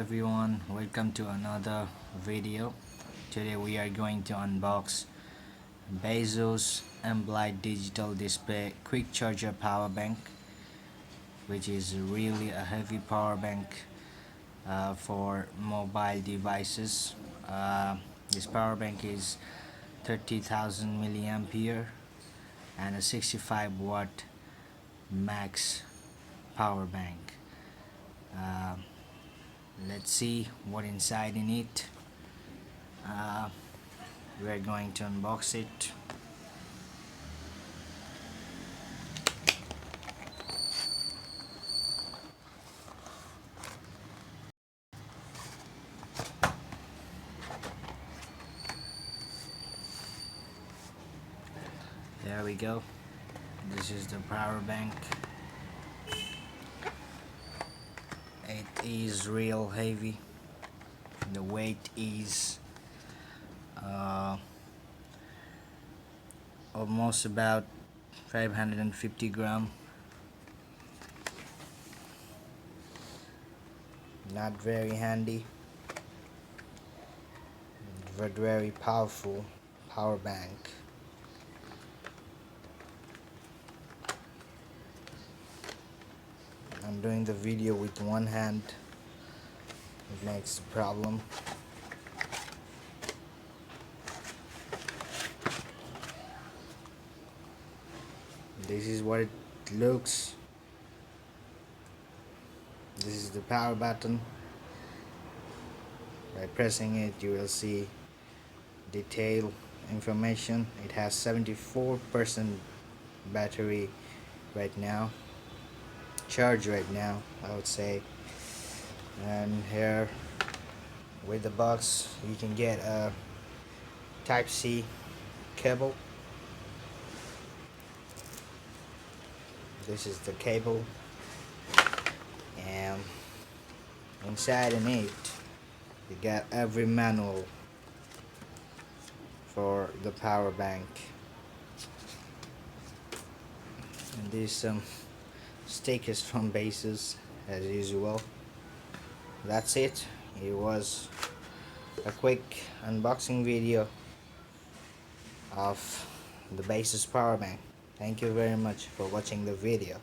everyone, welcome to another video. Today we are going to unbox baseus Ambilight digital display quick charger power bank, which is really a heavy power bank for mobile devices. This power bank is 30,000 milliampere and a 65-watt max power bank. Let's see what inside in it. We're going to unbox it. There we go. This is the power bank. It is real heavy. The weight is almost about 550 grams. Not very handy, but very powerful power bank. I'm doing the video with one hand. It makes a problem. This is what it looks. This is the power button. By pressing it, you will see detailed information. It has 74% battery right now, charge right now, I would say. And here with the box you can get a Type-C cable. This is the cable, and inside in it you got every manual for the power bank, and there's some stickers from baseus as usual. That's it. It was a quick unboxing video of the baseus power bank. Thank you very much for watching the video.